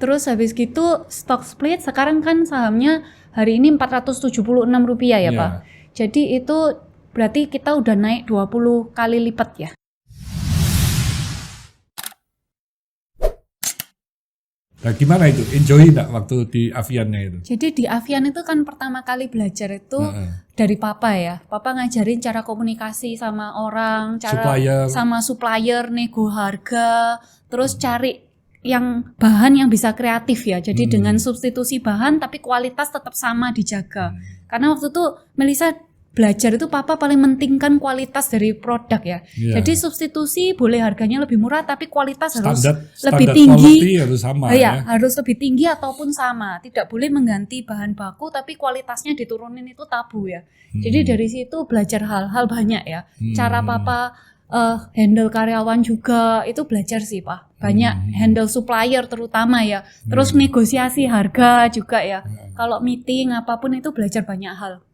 Terus habis gitu stock split sekarang kan sahamnya hari ini Rp476 ya Pak. Jadi itu berarti kita udah naik 20 kali lipat ya. Nah gimana itu? Enjoy enggak waktu di Aviannya itu? Jadi di Avian itu kan pertama kali belajar itu dari Papa ya. Papa ngajarin cara komunikasi sama orang, cara sama supplier, nego harga, terus cari yang bahan yang bisa kreatif ya. Jadi dengan substitusi bahan tapi kualitas tetap sama dijaga. Karena waktu itu Melisa belajar itu Papa paling mentingkan kualitas dari produk ya. Jadi substitusi boleh harganya lebih murah tapi kualitas harus lebih tinggi. Harus sama ya. Harus lebih tinggi ataupun sama. Tidak boleh mengganti bahan baku tapi kualitasnya diturunin itu tabu ya. Jadi dari situ belajar hal-hal banyak ya. Cara Papa handle karyawan juga itu belajar sih Pak. Banyak handle supplier terutama ya. Terus negosiasi harga juga ya. Kalau meeting apapun itu belajar banyak hal.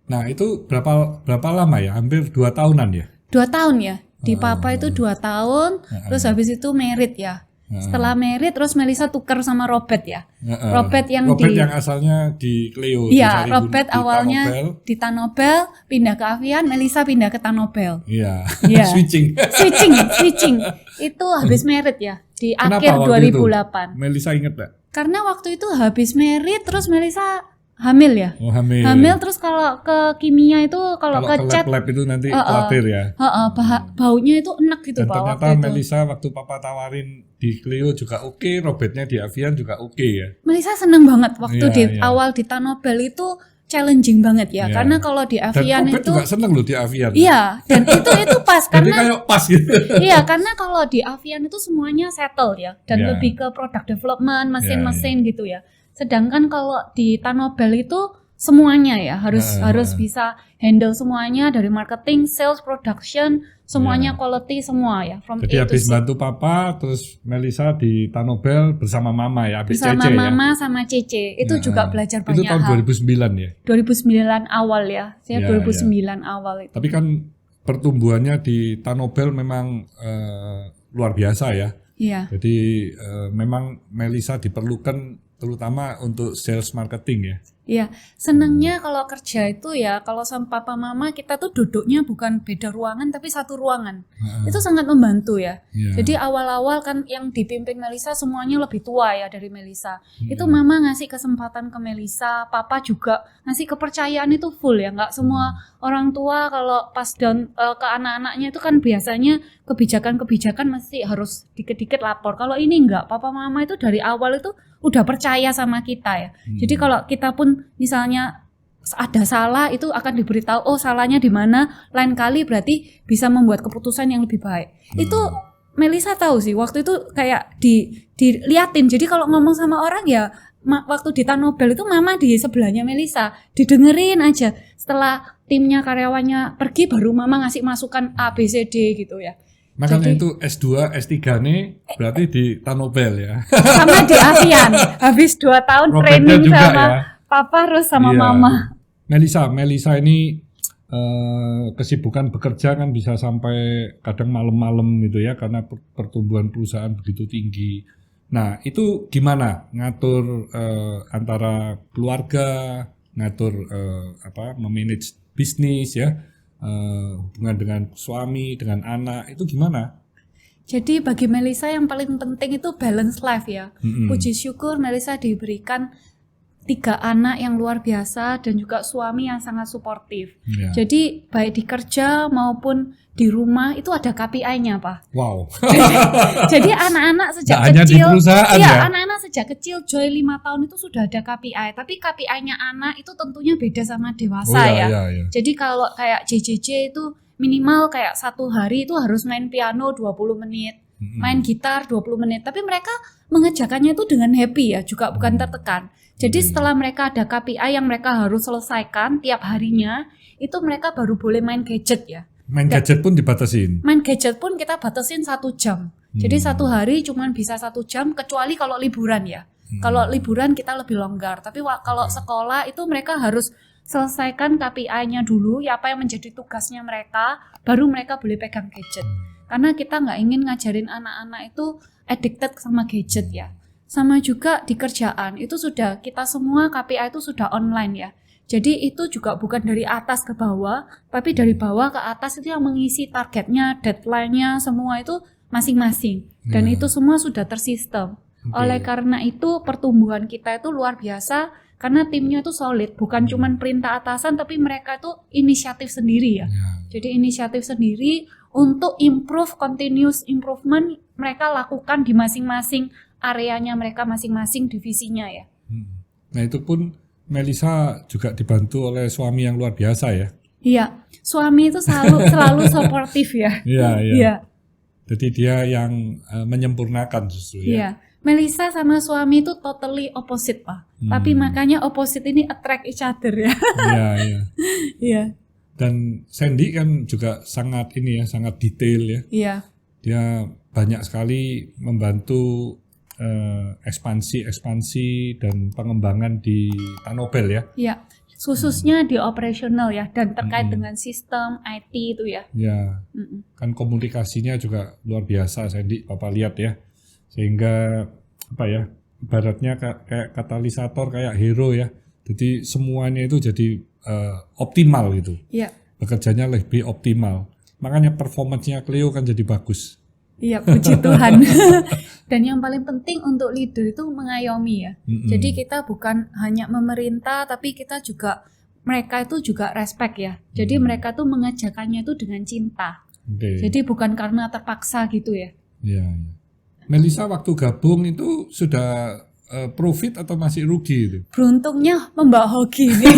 Nah itu berapa lama ya? Hampir 2 tahunan ya? 2 tahun ya. Di Papa itu 2 tahun. Terus habis itu merit ya. Setelah merit terus Melisa tukar sama Robert ya. Robert yang asalnya di Clio. Iya, Robert awalnya di Tanobel, pindah ke Avian, Melisa pindah ke Tanobel. Iya. Switching. Itu habis merit ya. Di akhir 2008. Melisa inget gak? Karena waktu itu habis merit terus Melisa hamil ya. Hamil terus kalau ke kimia itu kalau ke cat lab itu nanti khawatir ya. Baunya itu enak gitu Pak. Pak. Ternyata Melisa waktu Papa tawarin di Clio juga oke, Robertnya di Avian juga oke ya. Melisa seneng banget waktu awal di Tanobel itu challenging banget ya. Karena kalau di Avian dan itu juga seneng loh di Avian. Iya, dan itu pas karena kayak pas gitu. Iya, karena kalau di Avian itu semuanya settle ya dan lebih ke product development, mesin-mesin gitu ya. Sedangkan kalau di Tanobel itu semuanya ya harus bisa handle semuanya dari marketing, sales, production, semuanya quality semua ya. Jadi habis bantu Papa terus Melisa di Tanobel bersama Mama ya, habis bersama Cece Mama ya. sama Cece. Itu juga belajar banyak hal. Itu tahun 2009 ya. 2009 awal ya. Saya 2009 awal itu. Tapi kan pertumbuhannya di Tanobel memang luar biasa ya. Iya. Jadi memang Melisa diperlukan terutama untuk sales marketing ya. Iya, senangnya kalau kerja itu ya kalau sama papa mama kita tuh duduknya bukan beda ruangan tapi satu ruangan. Itu sangat membantu ya. Jadi awal-awal kan yang dipimpin Melisa semuanya lebih tua ya dari Melisa. Itu mama ngasih kesempatan ke Melisa, papa juga ngasih kepercayaan itu full ya. Nggak semua orang tua kalau pas down ke anak-anaknya itu kan biasanya kebijakan-kebijakan mesti harus dikit-dikit lapor. Kalau ini enggak, papa mama itu dari awal itu udah percaya sama kita ya. Jadi kalau kita pun misalnya ada salah itu akan diberitahu, oh salahnya di mana, lain kali berarti bisa membuat keputusan yang lebih baik. Itu Melisa tahu sih waktu itu kayak diliatin. Jadi kalau ngomong sama orang ya waktu di Tanobel itu mama di sebelahnya Melisa, didengerin aja. Setelah timnya karyawannya pergi baru mama ngasih masukan A B C D gitu ya. Makanya itu S2, S3 nih berarti di Tanobel ya. Sama di Avian. Habis 2 tahun training sama papa terus sama mama. Melisa ini kesibukan bekerja kan bisa sampai kadang malam-malam gitu ya karena pertumbuhan perusahaan begitu tinggi. Nah, itu gimana ngatur antara keluarga, ngatur memanage bisnis ya? Hubungan dengan suami, dengan anak, itu gimana? Jadi bagi Melisa yang paling penting itu balance life ya. Puji syukur Melisa diberikan 3 anak yang luar biasa dan juga suami yang sangat suportif. Jadi baik di kerja maupun di rumah itu ada KPI-nya Pak. Wow. Jadi anak-anak sejak kecil, anak-anak sejak kecil Joy 5 tahun itu sudah ada KPI. Tapi KPI-nya anak itu tentunya beda sama dewasa ya. Jadi kalau kayak JJJ itu minimal kayak 1 hari itu harus main piano 20 menit, main gitar 20 menit. Tapi mereka mengerjakannya itu dengan happy ya, juga bukan tertekan. Jadi setelah mereka ada KPI yang mereka harus selesaikan tiap harinya, itu mereka baru boleh main gadget ya. Main gadget pun dibatasin? Main gadget pun kita batasin 1 jam. Jadi 1 hari cuma bisa 1 jam kecuali kalau liburan ya. Kalau liburan kita lebih longgar. Tapi kalau sekolah itu mereka harus selesaikan KPI-nya dulu, ya apa yang menjadi tugasnya mereka, baru mereka boleh pegang gadget. Karena kita nggak ingin ngajarin anak-anak itu addicted sama gadget ya. Sama juga di kerjaan, itu sudah kita semua KPI itu sudah online ya. Jadi itu juga bukan dari atas ke bawah, tapi dari bawah ke atas itu yang mengisi targetnya, deadline-nya, semua itu masing-masing. Dan itu semua sudah tersistem. Oleh karena itu pertumbuhan kita itu luar biasa, karena timnya itu solid. Bukan cuma perintah atasan, tapi mereka itu inisiatif sendiri ya. Jadi inisiatif sendiri untuk improve, continuous improvement mereka lakukan di masing-masing areanya mereka, masing-masing divisinya ya. Nah itu pun Melisa juga dibantu oleh suami yang luar biasa ya. Iya, suami itu selalu suportif ya. Iya. Jadi dia yang menyempurnakan justru ya. Iya, Melisa sama suami itu totally opposite Pak. Tapi makanya opposite ini attract each other ya. Iya. Dan Sandy kan juga sangat sangat detail ya. Iya. Dia banyak sekali membantu ekspansi dan pengembangan di Tanobel ya. Iya, khususnya di operasional ya, dan terkait dengan sistem IT itu ya. Ya, kan komunikasinya juga luar biasa Sandy, Bapak lihat ya. Sehingga ibaratnya kayak katalisator, kayak hero ya. Jadi semuanya itu jadi optimal gitu. Iya. Bekerjanya lebih optimal. Makanya performance-nya Cleo kan jadi bagus. Iya, puji Tuhan. Dan yang paling penting untuk leader itu mengayomi ya. Jadi kita bukan hanya memerintah, tapi mereka itu juga respect ya. Jadi mereka tuh mengerjakannya itu dengan cinta. Jadi bukan karena terpaksa gitu ya. Iya. Melisa waktu gabung itu sudah profit atau masih rugi itu? Beruntungnya Mbak Hoki ini.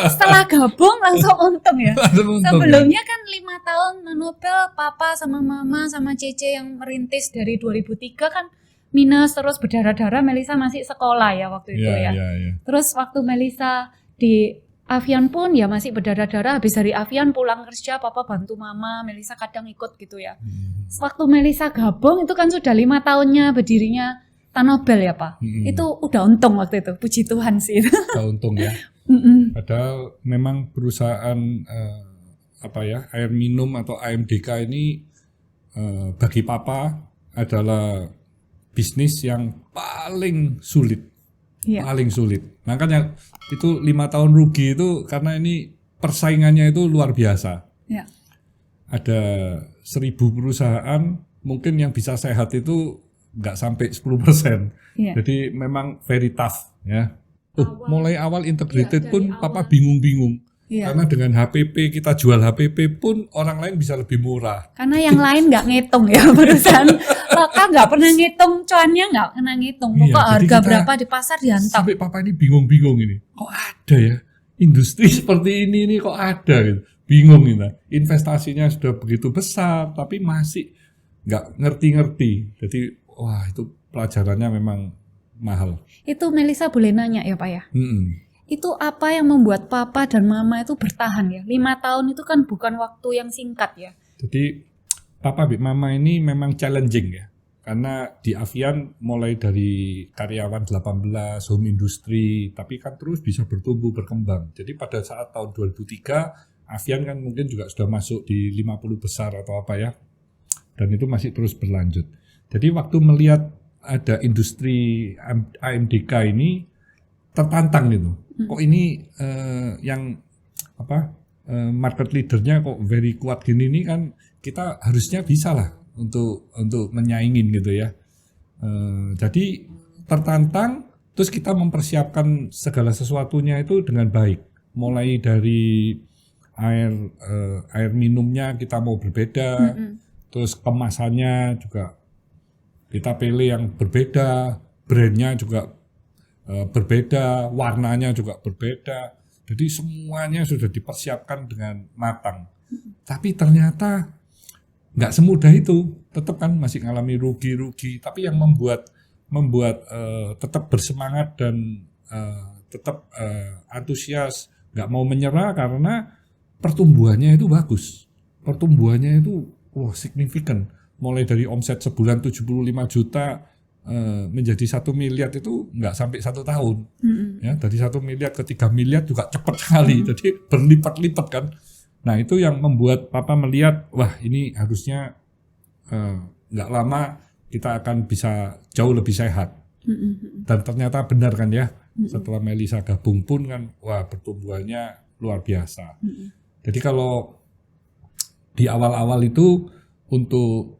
Setelah gabung langsung untung ya. Sebelumnya kan 5 tahun Tanobel, Papa sama Mama sama Cece yang merintis dari 2003 kan minus terus berdarah-darah. Melisa masih sekolah ya waktu itu ya. Terus waktu Melisa di Avian pun ya masih berdarah-darah. Habis dari Avian pulang kerja, Papa bantu Mama, Melisa kadang ikut gitu ya. Waktu Melisa gabung itu kan sudah 5 tahunnya berdirinya Tanobel ya Pak. Itu udah untung waktu itu, puji Tuhan sih. Udah untung ya. Padahal memang perusahaan air minum atau AMDK ini bagi Papa adalah bisnis yang paling sulit. Paling sulit. Makanya itu 5 tahun rugi itu karena ini persaingannya itu luar biasa. Ada 1.000 perusahaan, mungkin yang bisa sehat itu nggak sampai 10%. Jadi memang very tough ya. Mulai awal integrated pun Papa bingung-bingung. Karena dengan HPP, kita jual HPP pun orang lain bisa lebih murah. Karena yang lain nggak ngitung ya perusahaan lokal, nggak pernah ngitung, cuannya nggak kena ngitung. Pokok harga berapa di pasar dihantam. Sampai Papa ini bingung-bingung ini. Kok ada ya industri seperti ini kok ada gitu. Bingung kita. Investasinya sudah begitu besar tapi masih nggak ngerti-ngerti. Jadi wah itu pelajarannya memang mahal. Itu Melisa boleh nanya ya Pak ya? Itu apa yang membuat Papa dan Mama itu bertahan ya? 5 tahun itu kan bukan waktu yang singkat ya. Jadi Papa dan Mama ini memang challenging ya. Karena di Avian mulai dari karyawan 18, home industry, tapi kan terus bisa bertumbuh, berkembang. Jadi pada saat tahun 2003, Avian kan mungkin juga sudah masuk di 50 besar atau apa ya. Dan itu masih terus berlanjut. Jadi waktu melihat ada industri AMDK ini tertantang gitu. Kok ini market leadernya kok very kuat gini nih kan kita harusnya bisa lah untuk menyaingin gitu ya. Jadi tertantang terus kita mempersiapkan segala sesuatunya itu dengan baik. Mulai dari air minumnya kita mau berbeda, terus kemasannya juga kita pilih yang berbeda, brandnya juga berbeda, warnanya juga berbeda. Jadi semuanya sudah dipersiapkan dengan matang. Tapi ternyata nggak semudah itu. Tetap kan masih ngalami rugi-rugi. Tapi yang membuat tetap bersemangat dan tetap antusias, nggak mau menyerah karena pertumbuhannya itu bagus. Pertumbuhannya itu signifikan. Mulai dari omset sebulan 75 juta menjadi 1 miliar itu nggak sampai 1 tahun. Ya, dari 1 miliar ke 3 miliar juga cepat sekali. Jadi berlipat-lipat kan. Nah itu yang membuat Papa melihat, wah ini harusnya nggak lama kita akan bisa jauh lebih sehat. Dan ternyata benar kan ya, setelah Melisa gabung pun kan, wah pertumbuhannya luar biasa. Jadi kalau di awal-awal itu untuk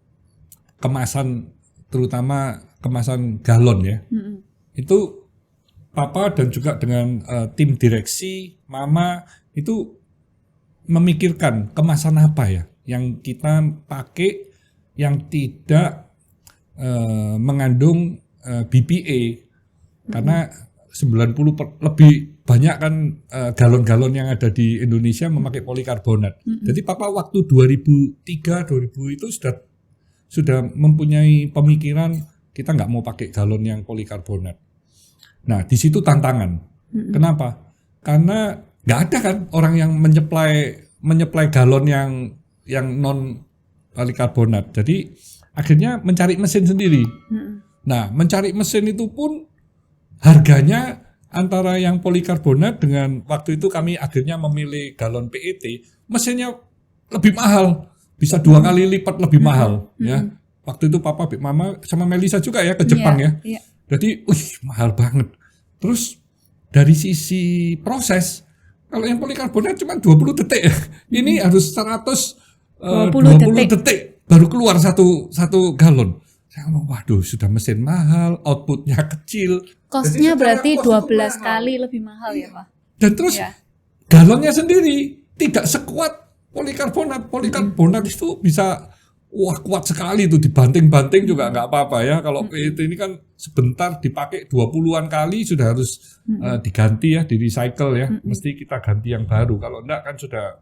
kemasan, terutama kemasan galon ya, itu Papa dan juga dengan tim direksi, Mama itu memikirkan kemasan apa ya yang kita pakai yang tidak mengandung BPA, karena 90 lebih banyak kan galon-galon yang ada di Indonesia memakai polikarbonat. Jadi Papa waktu 2003-2000 itu sudah mempunyai pemikiran kita nggak mau pakai galon yang polikarbonat. Nah di situ tantangan. Kenapa? Karena nggak ada kan orang yang menyeplai galon yang non polikarbonat. Jadi akhirnya mencari mesin sendiri. Nah, mencari mesin itu pun harganya antara yang polikarbonat dengan waktu itu kami akhirnya memilih galon PET, mesinnya lebih mahal, bisa 2 kali lipat lebih mahal ya. Waktu itu Papa, Mama sama Melisa juga ya ke Jepang ya. Jadi, mahal banget. Terus dari sisi proses, kalau yang polikarbonat cuma 20 detik. Ini harus 120 detik baru keluar satu galon. Saya ngomong, waduh sudah mesin mahal, outputnya kecil. Costnya berarti 12 kali lebih mahal ya Pak? Dan terus galonnya sendiri tidak sekuat polikarbonat. Polikarbonat itu bisa kuat sekali itu, dibanting-banting juga nggak apa-apa ya. Kalau PET ini kan sebentar dipakai 20-an kali sudah harus diganti ya, di recycle ya. Mesti kita ganti yang baru. Kalau enggak kan sudah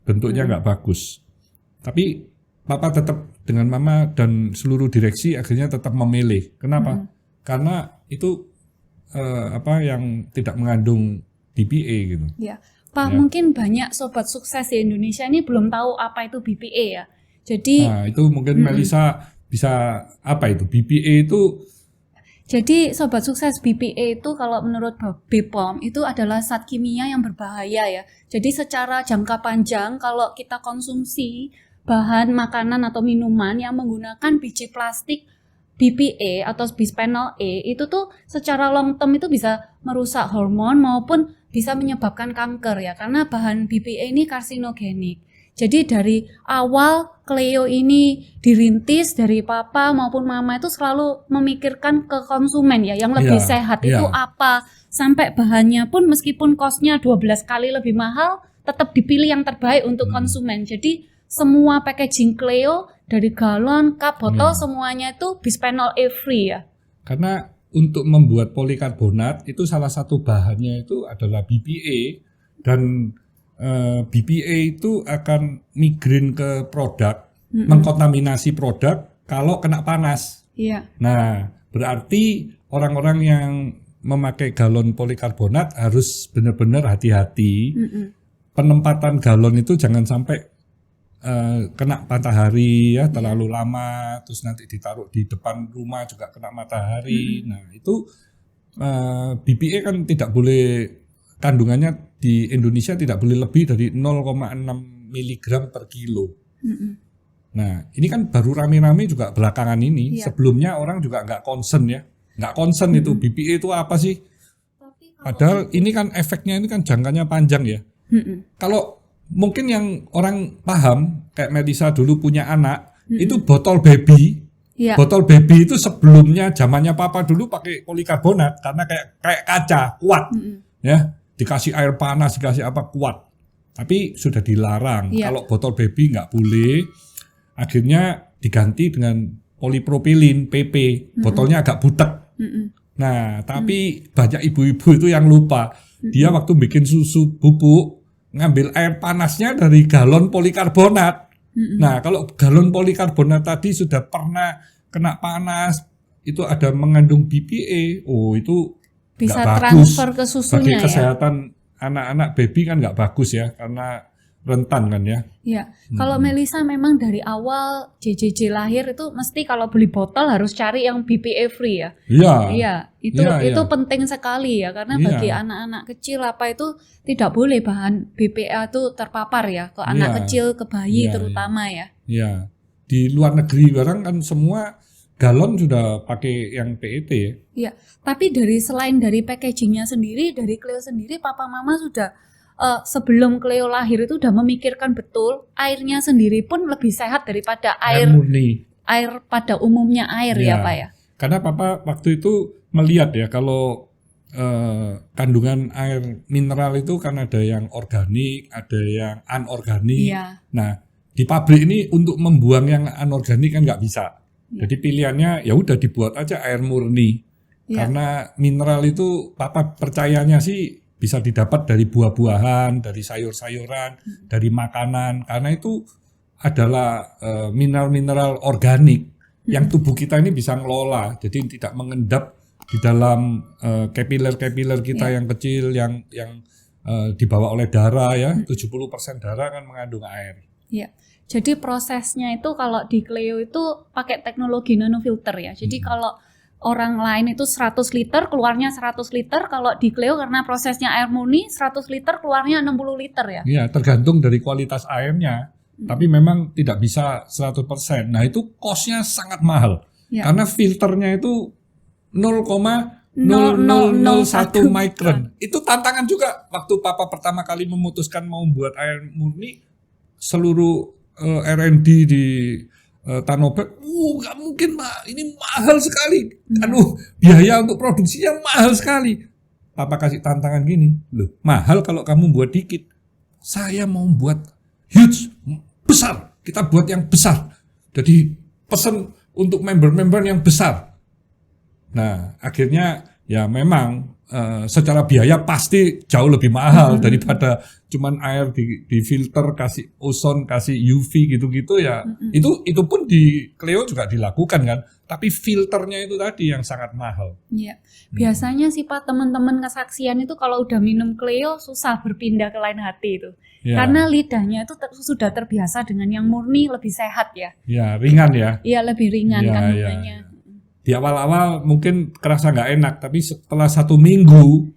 bentuknya nggak bagus. Tapi Papa tetap dengan Mama dan seluruh direksi akhirnya tetap memilih. Kenapa? Karena itu yang tidak mengandung BPA gitu. Ya, Pak, mungkin banyak sobat sukses di Indonesia ini belum tahu apa itu BPA ya. Jadi itu mungkin Melisa bisa apa itu BPA itu? Jadi sobat sukses, BPA itu kalau menurut BPOM itu adalah zat kimia yang berbahaya ya. Jadi secara jangka panjang kalau kita konsumsi bahan makanan atau minuman yang menggunakan biji plastik BPA atau bisphenol A itu tuh secara long term itu bisa merusak hormon maupun bisa menyebabkan kanker ya, karena bahan BPA ini karsinogenik. Jadi dari awal Cleo ini dirintis dari Papa maupun Mama itu selalu memikirkan ke konsumen ya, yang lebih sehat itu apa, sampai bahannya pun meskipun costnya 12 kali lebih mahal tetap dipilih yang terbaik untuk konsumen. Jadi semua packaging Cleo dari galon, cup, botol semuanya itu bisphenol A free ya. Karena untuk membuat polikarbonat itu salah satu bahannya itu adalah BPA, dan BPA itu akan migrin ke produk, mengkontaminasi produk kalau kena panas. Nah, berarti orang-orang yang memakai galon polikarbonat harus benar-benar hati-hati. Penempatan galon itu jangan sampai kena matahari ya terlalu lama, terus nanti ditaruh di depan rumah juga kena matahari. Nah itu BPA kan tidak boleh, kandungannya di Indonesia tidak boleh lebih dari 0,6 mg per kilo. Nah ini kan baru rame-rame juga belakangan ini. Sebelumnya orang juga nggak concern ya, nggak concern itu BPA itu apa sih. Padahal ini kan efeknya ini kan jangkanya panjang ya. Kalau mungkin yang orang paham kayak Melisa dulu punya anak, itu botol baby. Botol baby itu sebelumnya zamannya Papa dulu pakai polikarbonat karena kayak kaca kuat. Ya, dikasih air panas, dikasih apa kuat. Tapi sudah dilarang. Kalau botol baby nggak boleh. Akhirnya diganti dengan polipropilin PP. Botolnya agak butek. Nah, tapi banyak ibu-ibu itu yang lupa. Dia waktu bikin susu bubuk ngambil air panasnya dari galon polikarbonat. Nah, kalau galon polikarbonat tadi sudah pernah kena panas, itu ada mengandung BPA. Oh, itu bisa nggak transfer bagus. ke susunya. Bagi kesehatan anak-anak baby kan nggak bagus ya, karena rentan kan ya. Ya, kalau Melisa memang dari awal JJJ lahir itu mesti kalau beli botol harus cari yang BPA free ya. Iya, itu penting sekali ya, karena bagi anak-anak kecil apa itu tidak boleh bahan BPA itu terpapar ya ke anak kecil, ke bayi terutama ya. Iya. Di luar negeri barang kan semua galon sudah pakai yang PET ya. Iya, tapi selain dari packagingnya sendiri, dari Cleo sendiri, Papa Mama sudah sebelum Cleo lahir itu udah memikirkan betul airnya sendiri pun lebih sehat daripada air murni. Air pada umumnya air ya Pak ya. Karena Papa waktu itu melihat ya kalau kandungan air mineral itu kan ada yang organik, ada yang anorganik. Iya. Nah di pabrik ini untuk membuang yang anorganik kan nggak bisa. Jadi pilihannya ya udah dibuat aja air murni. Karena mineral itu Papa percayanya sih bisa didapat dari buah-buahan, dari sayur-sayuran, dari makanan. Karena itu adalah mineral-mineral organik yang tubuh kita ini bisa ngelola. Jadi tidak mengendap di dalam kapiler-kapiler kita yang kecil yang dibawa oleh darah ya. 70% darah kan mengandung air. Iya. Jadi prosesnya itu kalau di Cleo itu pakai teknologi nanofilter ya. Jadi kalau orang lain itu 100 liter keluarnya 100 liter, kalau di Cleo karena prosesnya air murni 100 liter keluarnya 60 liter ya. Iya, tergantung dari kualitas airnya. Tapi memang tidak bisa 100%. Nah, itu cost-nya sangat mahal. Karena filternya itu 0,0001 micron. Itu tantangan juga waktu Papa pertama kali memutuskan mau buat air murni. Seluruh R&D di Tanobak, nggak mungkin Pak, ini mahal sekali. Biaya untuk produksinya mahal sekali. Papa kasih tantangan gini, loh mahal kalau kamu buat dikit. Saya mau buat huge, besar. Kita buat yang besar. Jadi pesan untuk member-member yang besar. Nah akhirnya ya memang secara biaya pasti jauh lebih mahal daripada cuman air di filter, kasih ozon, kasih UV gitu-gitu ya. Itu pun di Cleo juga dilakukan kan, tapi filternya itu tadi yang sangat mahal. Iya. Biasanya sih Pak, teman-teman kesaksian itu kalau udah minum Cleo susah berpindah ke lain hati itu. Karena lidahnya itu sudah terbiasa dengan yang murni, lebih sehat ya. Ya, ringan ya. Iya, lebih ringan kandungannya. Di awal-awal mungkin kerasa nggak enak, tapi setelah 1 minggu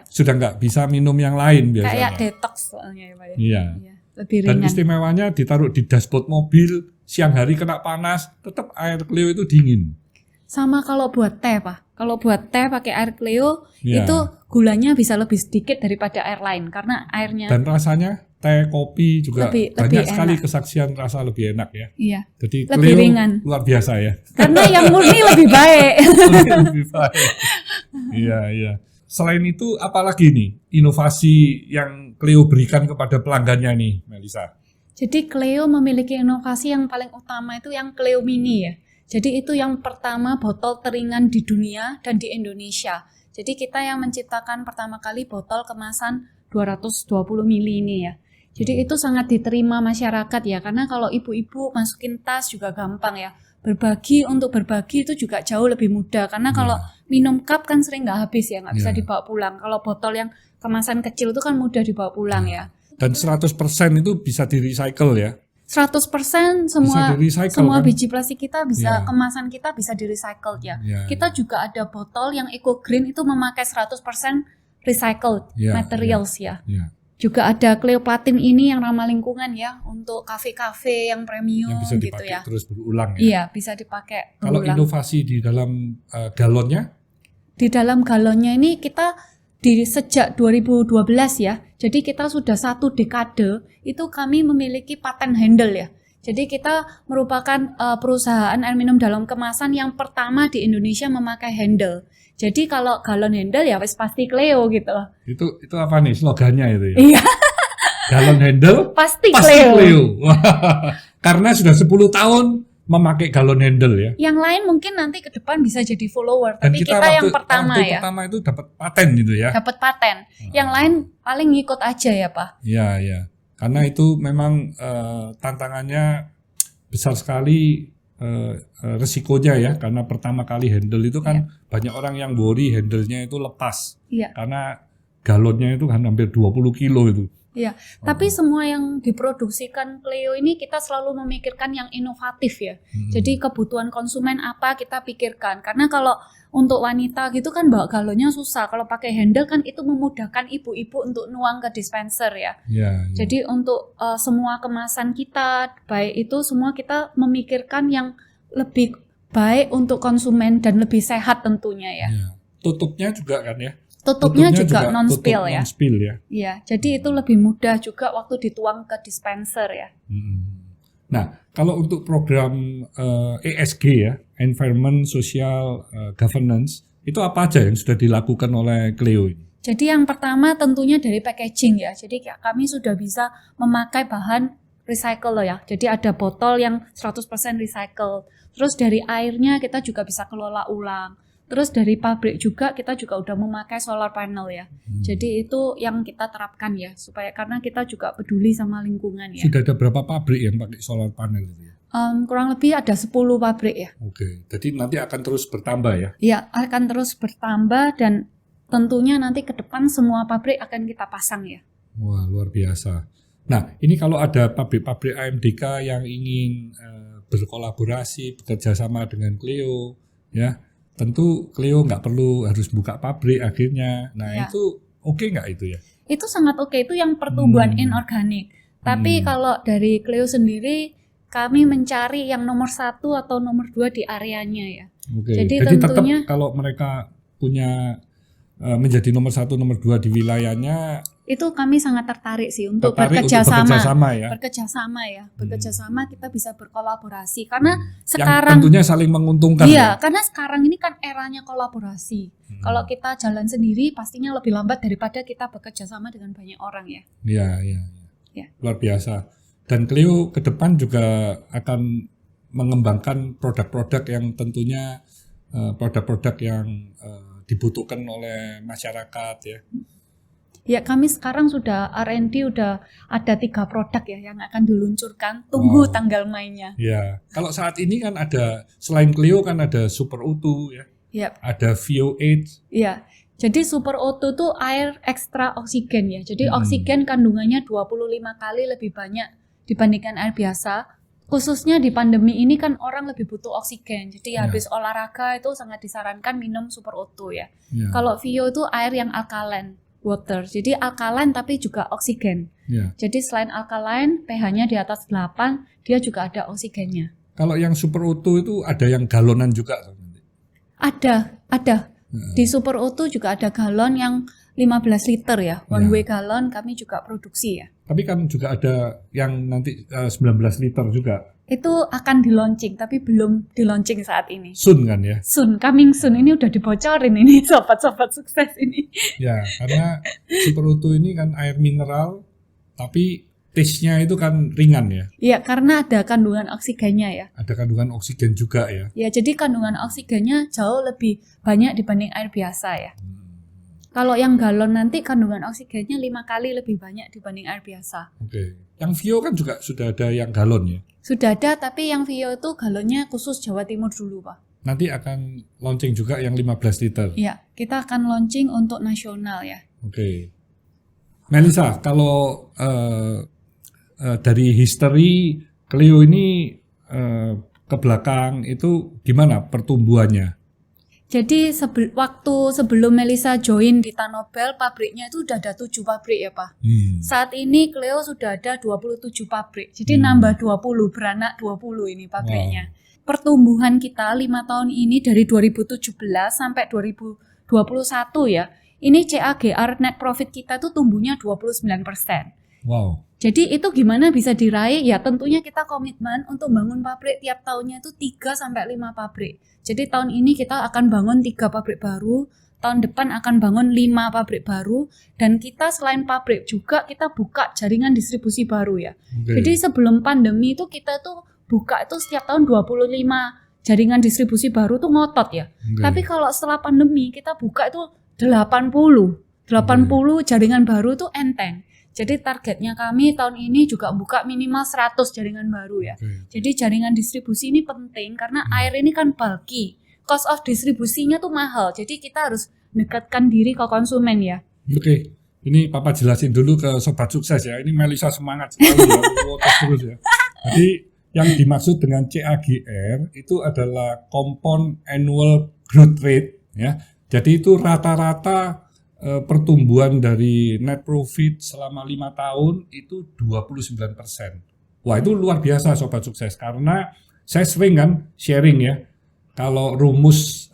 sudah nggak bisa minum yang lain biasanya. Kayak detox soalnya ya Pak ya. Iya. Lebih ringan. Dan istimewanya ditaruh di dashboard mobil, siang hari kena panas, tetap air Cleo itu dingin. Sama kalau buat teh Pak. Kalau buat teh pakai air Cleo itu gulanya bisa lebih sedikit daripada air lain karena airnya. Dan rasanya teh, kopi juga banyak sekali kesaksian rasa lebih enak ya. Iya. Jadi lebih Cleo ringan. Luar biasa ya. Karena yang murni lebih baik. Lebih baik. Iya. Selain itu apalagi nih inovasi yang Cleo berikan kepada pelanggannya nih, Melisa? Jadi Cleo memiliki inovasi yang paling utama itu yang Cleo Mini ya. Jadi itu yang pertama botol teringan di dunia dan di Indonesia. Jadi kita yang menciptakan pertama kali botol kemasan 220 ml ini ya. Jadi itu sangat diterima masyarakat ya, karena kalau ibu-ibu masukin tas juga gampang ya. Untuk berbagi itu juga jauh lebih mudah, karena kalau minum cup kan sering nggak habis ya, nggak bisa dibawa pulang. Kalau botol yang kemasan kecil itu kan mudah dibawa pulang ya. Dan 100% itu bisa di-recycle ya. 100% semua kan? biji plastik kita bisa, kemasan kita bisa di-recycle ya. Kita juga ada botol yang eco green itu memakai 100% recycled materials ya. Juga ada Cleo Platin ini yang ramah lingkungan ya, untuk kafe-kafe yang premium yang bisa dipakai gitu ya. Terus berulang ya. Iya, bisa dipakai berulang. Kalau inovasi di dalam galonnya? Di dalam galonnya ini kita sejak 2012 ya. Jadi kita sudah 1 dekade itu kami memiliki paten handle ya. Jadi kita merupakan perusahaan air minum dalam kemasan yang pertama di Indonesia memakai handle. Jadi kalau galon handle ya wis pasti Cleo gitu. Itu apa nih slogannya itu ya? Iya. Galon handle pasti Cleo. Karena sudah 10 tahun memakai galon handle ya. Yang lain mungkin nanti ke depan bisa jadi follower, dan tapi kita yang pertama ya. Pertama itu dapat paten gitu ya. Dapat paten. Yang lain paling ngikut aja ya, Pak. Iya. Karena itu memang tantangannya besar sekali, resikonya ya, karena pertama kali handle itu kan banyak orang yang worry handle-nya itu lepas. Iya. Karena galonnya itu kan hampir 20 kilo itu. Iya, tapi semua yang diproduksikan Cleo ini kita selalu memikirkan yang inovatif ya. Jadi kebutuhan konsumen apa kita pikirkan. Karena kalau untuk wanita gitu kan bawa galonnya susah. Kalau pakai handle kan itu memudahkan ibu-ibu untuk nuang ke dispenser ya. Jadi untuk semua kemasan kita, baik itu semua kita memikirkan yang lebih baik untuk konsumen dan lebih sehat tentunya ya. Ya. Tutupnya juga kan ya? Tutupnya juga non-spill tutup ya. Non-spill ya. Iya, jadi itu lebih mudah juga waktu dituang ke dispenser ya. Nah, kalau untuk program ESG ya, Environment Social Governance, itu apa aja yang sudah dilakukan oleh Clio ini? Jadi yang pertama tentunya dari packaging ya. Jadi kami sudah bisa memakai bahan recycle loh ya. Jadi ada botol yang 100% recycle. Terus dari airnya kita juga bisa kelola ulang. Terus dari pabrik juga kita juga udah memakai solar panel ya. Jadi itu yang kita terapkan ya, supaya karena kita juga peduli sama lingkungan ya. Sudah ada berapa pabrik yang pakai solar panel itu ya? Kurang lebih ada 10 pabrik ya. Oke, jadi nanti akan terus bertambah ya? Ya, akan terus bertambah dan tentunya nanti ke depan semua pabrik akan kita pasang ya. Wah, luar biasa. Nah, ini kalau ada pabrik-pabrik AMDK yang ingin berkolaborasi, bekerja sama dengan Clio, ya, tentu Clio nggak perlu harus buka pabrik akhirnya. Nah, Ya. itu oke nggak itu ya? Itu sangat oke, itu yang pertumbuhan inorganik. Tapi kalau dari Clio sendiri, kami mencari yang nomor 1 atau nomor 2 di areanya ya. Oke. Jadi tetap tentunya kalau mereka punya menjadi nomor 1, nomor 2 di wilayahnya, itu kami sangat tertarik sih untuk tertarik bekerja untuk bekerja sama. sama ya. Bekerja sama ya, bekerja sama kita bisa berkolaborasi karena Yang sekarang tentunya saling menguntungkan iya, ya. karena sekarang ini kan eranya kolaborasi. Kalau kita jalan sendiri pastinya lebih lambat daripada kita bekerja sama dengan banyak orang ya. Iya. Ya. Luar biasa. Dan Clio ke depan juga akan mengembangkan produk-produk yang tentunya produk-produk yang dibutuhkan oleh masyarakat ya. Ya, kami sekarang sudah R&D udah ada 3 produk ya yang akan diluncurkan. Tunggu tanggal mainnya. Ya, kalau saat ini kan ada selain Clio kan ada Super O2 ya. Ya. Ada VO8. Ya. Jadi Super O2 itu air ekstra oksigen ya. Jadi oksigen kandungannya 25 kali lebih banyak dibandingkan air biasa. Khususnya di pandemi ini kan orang lebih butuh oksigen. Jadi habis olahraga itu sangat disarankan minum Super O2 ya. Kalau VO itu air yang alkaline water. Jadi alkaline tapi juga oksigen. Jadi selain alkaline, pH-nya di atas 8, dia juga ada oksigennya. Kalau yang Super O2 itu ada yang galonan juga? Ada. Di Super O2 juga ada galon yang 15 liter ya. One way galon kami juga produksi ya. Tapi kan juga ada yang nanti 19 liter juga. Itu akan di-launching, tapi belum di-launching saat ini. Soon kan ya? Soon, coming soon. Ini udah dibocorin ini, sobat-sobat sukses ini. Ya, karena Super O2 ini kan air mineral, tapi taste-nya itu kan ringan ya? Iya, karena ada kandungan oksigennya ya. Ada kandungan oksigen juga ya? Ya, jadi kandungan oksigennya jauh lebih banyak dibanding air biasa ya. Kalau yang galon nanti kandungan oksigennya 5 kali lebih banyak dibanding air biasa. Oke. Yang VO kan juga sudah ada yang galon ya? Sudah ada, tapi yang VO itu galonnya khusus Jawa Timur dulu, Pak. Nanti akan launching juga yang 15 liter? Ya, kita akan launching untuk nasional ya. Oke. Melisa, kalau dari history Clio ini ke belakang itu gimana pertumbuhannya? Jadi waktu sebelum Melisa join di Tanobel, pabriknya itu udah ada 7 pabrik ya Pak. Saat ini Clio sudah ada 27 pabrik. Jadi nambah 20, beranak 20 ini pabriknya. Pertumbuhan kita 5 tahun ini dari 2017 sampai 2021 ya. Ini CAGR net profit kita tuh tumbuhnya 29%. Wow. Jadi itu gimana bisa diraih? Ya tentunya kita komitmen untuk bangun pabrik tiap tahunnya itu 3-5 pabrik. Jadi tahun ini kita akan bangun 3 pabrik baru, tahun depan akan bangun 5 pabrik baru, dan kita selain pabrik juga kita buka jaringan distribusi baru ya. Jadi sebelum pandemi itu kita tuh buka itu setiap tahun 25 jaringan distribusi baru tuh ngotot ya. Tapi kalau setelah pandemi kita buka itu 80 jaringan baru tuh enteng. Jadi targetnya kami tahun ini juga buka minimal 100 jaringan baru ya. Jadi jaringan distribusi ini penting karena air ini kan bulky. Cost of distribusinya tuh mahal. Jadi kita harus dekatkan diri ke konsumen ya. Oke. Ini Papa jelasin dulu ke Sobat Sukses ya. Ini Melisa semangat sekali ya. Terus ya. Jadi yang dimaksud dengan CAGR itu adalah Compound Annual Growth Rate ya. Jadi itu rata-rata pertumbuhan dari net profit selama 5 tahun itu 29%. Wah itu luar biasa Sobat Sukses, karena saya sering kan sharing ya, kalau rumus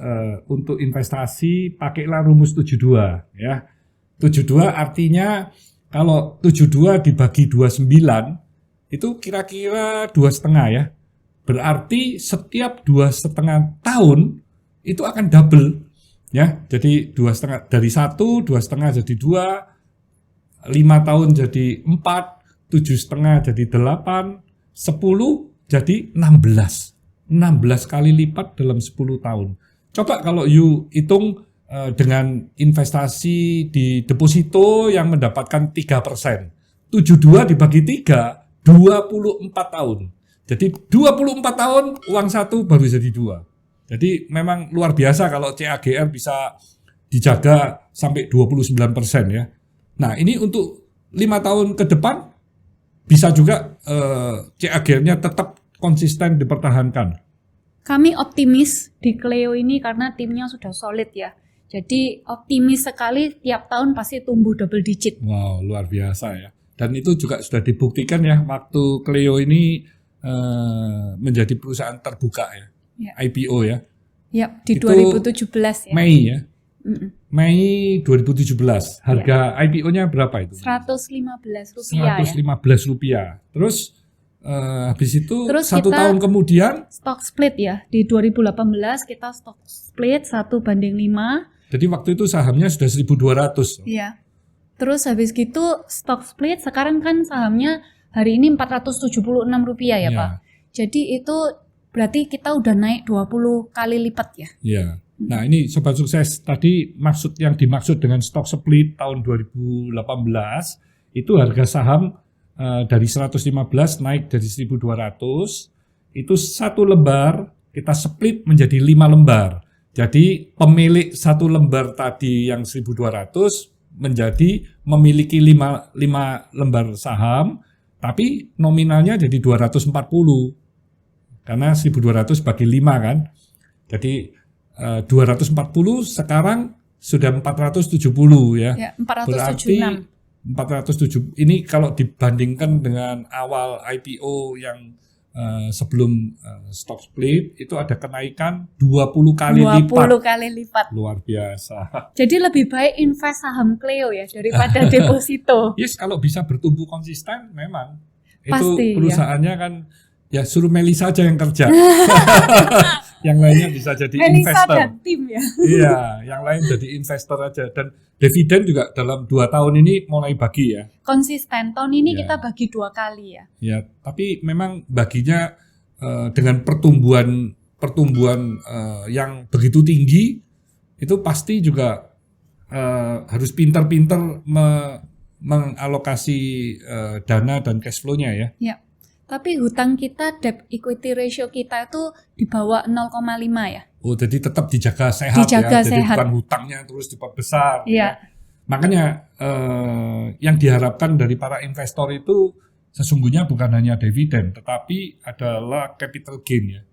untuk investasi pakailah rumus 72 ya. 72 artinya kalau 72 dibagi 29 itu kira-kira 2,5 ya. Berarti setiap 2,5 tahun itu akan double ya. Jadi 2,5 dari 1, 2,5 jadi 2, 5 tahun jadi 4, 7,5 jadi 8, 10 jadi 16. 16 kali lipat dalam 10 tahun. Coba kalau you hitung dengan investasi di deposito yang mendapatkan 3%. 72 dibagi 3, 24 tahun. Jadi 24 tahun uang satu baru jadi 2. Jadi memang luar biasa kalau CAGR bisa dijaga sampai 29% ya. Nah ini untuk 5 tahun ke depan bisa juga CAGR-nya tetap konsisten dipertahankan. Kami optimis di Cleo ini karena timnya sudah solid ya. Jadi optimis sekali tiap tahun pasti tumbuh double digit. Wow, luar biasa ya. Dan itu juga sudah dibuktikan ya waktu Cleo ini menjadi perusahaan terbuka ya. IPO ya. Ya, di itu 2017 ya. Mei ya. Mei 2017. Harga IPO-nya berapa itu? Rp115 Rp115. Terus habis itu terus 1 tahun kemudian stock split ya. Di 2018 kita stock split 1:5. Jadi waktu itu sahamnya sudah 1.200. Iya. Terus habis gitu stock split sekarang kan sahamnya hari ini Rp476 ya Pak. Jadi itu berarti kita udah naik 20 kali lipat ya. Iya. Nah ini Sobat Sukses, tadi yang dimaksud dengan stock split tahun 2018 itu harga saham dari 115 naik dari 1.200, itu 1 lembar kita split menjadi 5 lembar. Jadi pemilik 1 lembar tadi yang 1.200 memiliki 5 lembar saham, tapi nominalnya jadi 240. Karena 1.200 bagi 5 kan. Jadi 240 sekarang sudah 470 ya. Ya, 476. Berarti 407 ini kalau dibandingkan dengan awal IPO yang sebelum stock split itu ada kenaikan 20 kali lipat. 20 kali lipat. Luar biasa. Jadi lebih baik invest saham Cleo ya daripada deposito. Yes, kalau bisa bertumbuh konsisten memang. Pasti, itu perusahaannya ya. Kan ya suruh Melisa aja yang kerja. Yang lainnya bisa jadi Melisa investor. dan tim ya. Iya, yang lain jadi investor aja. Dan dividen juga dalam 2 tahun ini mulai bagi ya. Konsisten. Tahun ini Ya. kita bagi 2 kali ya. Ya, tapi memang baginya dengan pertumbuhan yang begitu tinggi itu pasti juga harus pintar-pintar mengalokasi dana dan cash flow-nya ya. Ya. Tapi hutang kita, debt equity ratio kita itu di bawah 0,5 ya. Oh, jadi tetap dijaga sehat Dijaga ya. Jadi sehat. bukan hutangnya terus diperbesar. Iya. Ya. Makanya yang diharapkan dari para investor itu sesungguhnya bukan hanya dividen, tetapi adalah capital gain ya.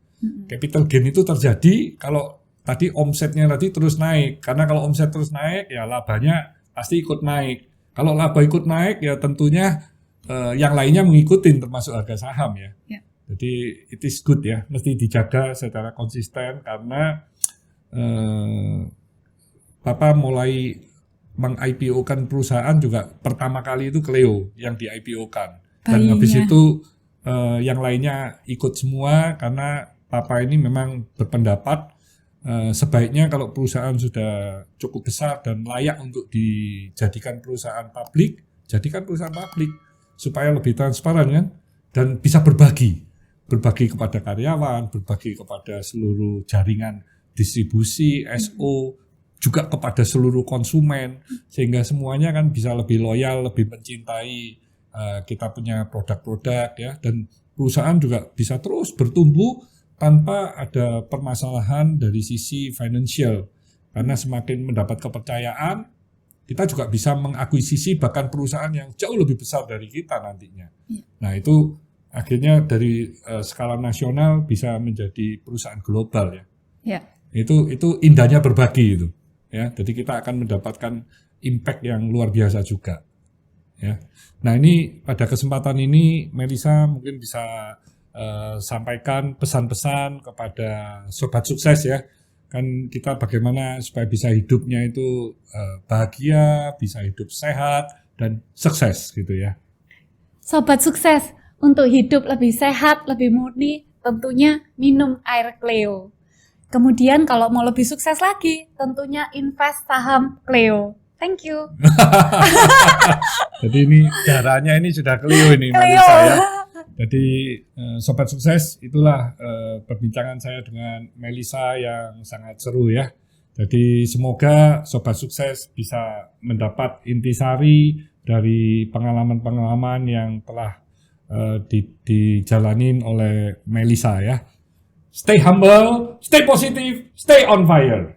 Capital gain itu terjadi kalau tadi omsetnya tadi terus naik. Karena kalau omset terus naik, ya labanya pasti ikut naik. Kalau laba ikut naik, ya tentunya yang lainnya mengikuti termasuk harga saham ya. Ya. Jadi it is good ya, mesti dijaga secara konsisten karena Papa mulai meng-IPO-kan perusahaan juga pertama kali itu Cleo yang di-IPO-kan. Dan habis itu yang lainnya ikut semua karena Papa ini memang berpendapat sebaiknya kalau perusahaan sudah cukup besar dan layak untuk dijadikan perusahaan publik, jadikan perusahaan publik supaya lebih transparan kan dan bisa berbagi kepada karyawan, berbagi kepada seluruh jaringan distribusi, SO, juga kepada seluruh konsumen sehingga semuanya kan bisa lebih loyal, lebih mencintai kita punya produk-produk ya, dan perusahaan juga bisa terus bertumbuh tanpa ada permasalahan dari sisi financial karena semakin mendapat kepercayaan kita juga bisa mengakuisisi bahkan perusahaan yang jauh lebih besar dari kita nantinya. Nah itu akhirnya dari skala nasional bisa menjadi perusahaan global ya. Ya. Itu indahnya berbagi itu. Ya, jadi kita akan mendapatkan impact yang luar biasa juga. Ya. Nah ini pada kesempatan ini Melisa mungkin bisa sampaikan pesan-pesan kepada sobat sukses ya. Kan kita bagaimana supaya bisa hidupnya itu bahagia, bisa hidup sehat dan sukses gitu ya. Sobat sukses, untuk hidup lebih sehat, lebih murni, tentunya minum air Cleo. Kemudian kalau mau lebih sukses lagi, tentunya invest saham Cleo. Thank you. Jadi ini darahnya ini sudah Cleo ini Melisa ya. Jadi sobat sukses, itulah perbincangan saya dengan Melisa yang sangat seru ya. Jadi semoga sobat sukses bisa mendapat intisari dari pengalaman-pengalaman yang telah dijalanin oleh Melisa ya. Stay humble, stay positive, stay on fire.